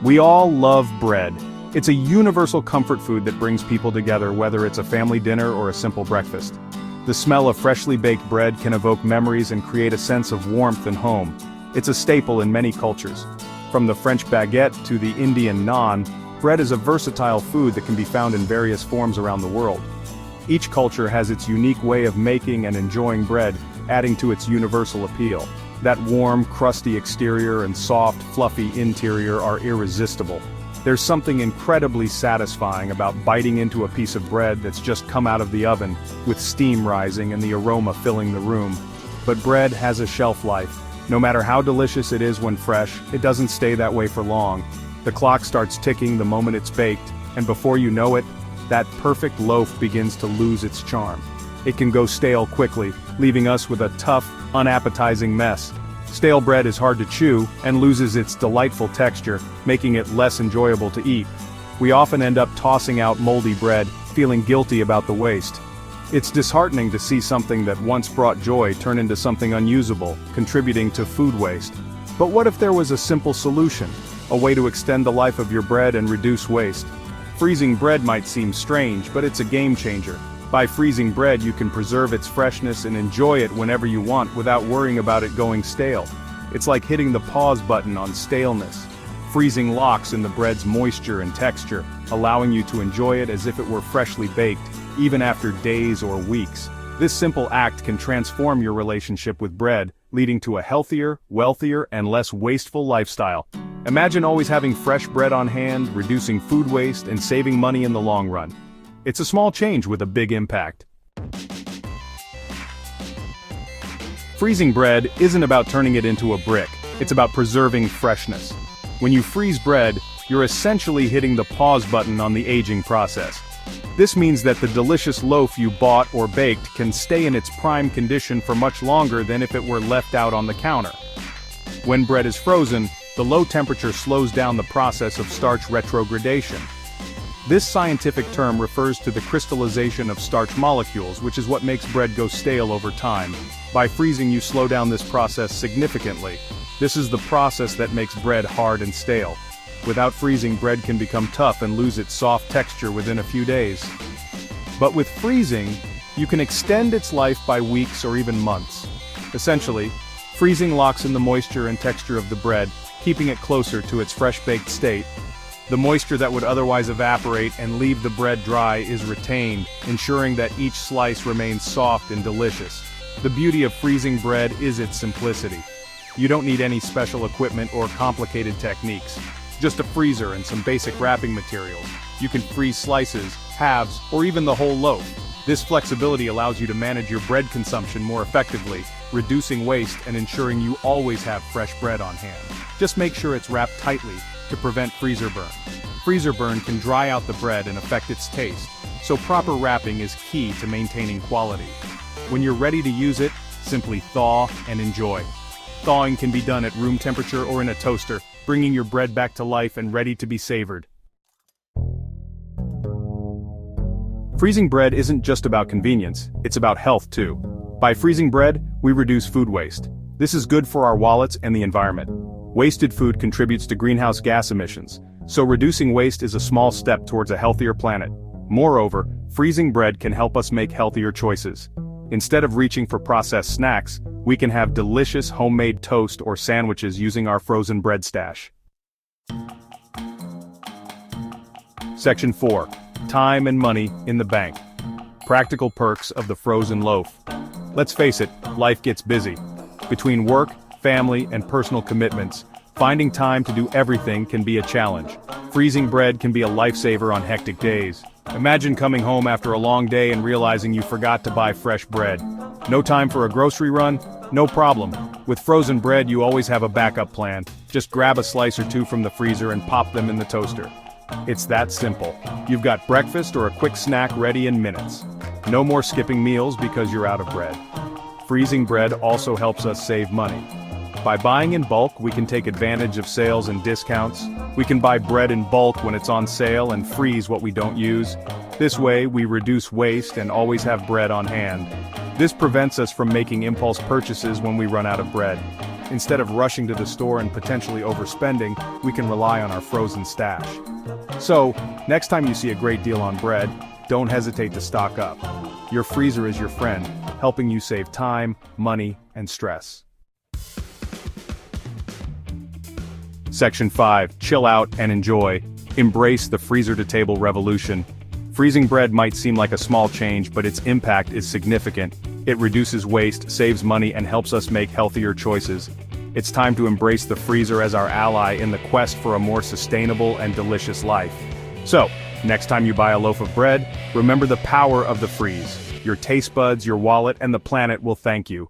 We all love bread. It's a universal comfort food that brings people together, whether it's a family dinner or a simple breakfast. The smell of freshly baked bread can evoke memories and create a sense of warmth and home. It's a staple in many cultures. From the French baguette to the Indian naan, bread is a versatile food that can be found in various forms around the world. Each culture has its unique way of making and enjoying bread, adding to its universal appeal. That warm, crusty exterior and soft, fluffy interior are irresistible. There's something incredibly satisfying about biting into a piece of bread that's just come out of the oven, with steam rising and the aroma filling the room. But bread has a shelf life. No matter how delicious it is when fresh, it doesn't stay that way for long. The clock starts ticking the moment it's baked, and before you know it, that perfect loaf begins to lose its charm. It can go stale quickly, leaving us with a tough, unappetizing mess. Stale bread is hard to chew and loses its delightful texture, making it less enjoyable to eat. We often end up tossing out moldy bread, feeling guilty about the waste. It's disheartening to see something that once brought joy turn into something unusable, contributing to food waste. But what if there was a simple solution? A way to extend the life of your bread and reduce waste? Freezing bread might seem strange, but it's a game changer. By freezing bread, you can preserve its freshness and enjoy it whenever you want without worrying about it going stale. It's like hitting the pause button on staleness. Freezing locks in the bread's moisture and texture, allowing you to enjoy it as if it were freshly baked, even after days or weeks. This simple act can transform your relationship with bread, leading to a healthier, wealthier, and less wasteful lifestyle. Imagine always having fresh bread on hand, reducing food waste, and saving money in the long run. It's a small change with a big impact. Freezing bread isn't about turning it into a brick, it's about preserving freshness. When you freeze bread, you're essentially hitting the pause button on the aging process. This means that the delicious loaf you bought or baked can stay in its prime condition for much longer than if it were left out on the counter. When bread is frozen, the low temperature slows down the process of starch retrogradation. This scientific term refers to the crystallization of starch molecules, which is what makes bread go stale over time. By freezing, you slow down this process significantly. This is the process that makes bread hard and stale. Without freezing, bread can become tough and lose its soft texture within a few days. But with freezing, you can extend its life by weeks or even months. Essentially, freezing locks in the moisture and texture of the bread, keeping it closer to its fresh-baked state. The moisture that would otherwise evaporate and leave the bread dry is retained, ensuring that each slice remains soft and delicious. The beauty of freezing bread is its simplicity. You don't need any special equipment or complicated techniques. Just a freezer and some basic wrapping materials. You can freeze slices, halves, or even the whole loaf. This flexibility allows you to manage your bread consumption more effectively, reducing waste and ensuring you always have fresh bread on hand. Just make sure it's wrapped tightly to prevent freezer burn. Freezer burn can dry out the bread and affect its taste, so proper wrapping is key to maintaining quality. When you're ready to use it, simply thaw and enjoy. Thawing can be done at room temperature or in a toaster, bringing your bread back to life and ready to be savored. Freezing bread isn't just about convenience, it's about health too. By freezing bread, we reduce food waste. This is good for our wallets and the environment. Wasted food contributes to greenhouse gas emissions, so reducing waste is a small step towards a healthier planet. Moreover, freezing bread can help us make healthier choices. Instead of reaching for processed snacks, we can have delicious homemade toast or sandwiches using our frozen bread stash. Section 4. Time and money in the bank. Practical perks of the frozen loaf. Let's face it, life gets busy. Between work, family, and personal commitments, finding time to do everything can be a challenge. Freezing bread can be a lifesaver on hectic days. Imagine coming home after a long day and realizing you forgot to buy fresh bread. No time for a grocery run? No problem. With frozen bread, you always have a backup plan. Just grab a slice or two from the freezer and pop them in the toaster. It's that simple. You've got breakfast or a quick snack ready in minutes. No more skipping meals because you're out of bread. Freezing bread also helps us save money. By buying in bulk, we can take advantage of sales and discounts. We can buy bread in bulk when it's on sale and freeze what we don't use. This way, we reduce waste and always have bread on hand. This prevents us from making impulse purchases when we run out of bread. Instead of rushing to the store and potentially overspending, we can rely on our frozen stash. So, next time you see a great deal on bread, don't hesitate to stock up. Your freezer is your friend, helping you save time, money, and stress. Section 5. Chill out and enjoy. Embrace the freezer-to-table revolution. Freezing bread might seem like a small change, but its impact is significant. It reduces waste, saves money, and helps us make healthier choices. It's time to embrace the freezer as our ally in the quest for a more sustainable and delicious life. So, next time you buy a loaf of bread, remember the power of the freeze. Your taste buds, your wallet, and the planet will thank you.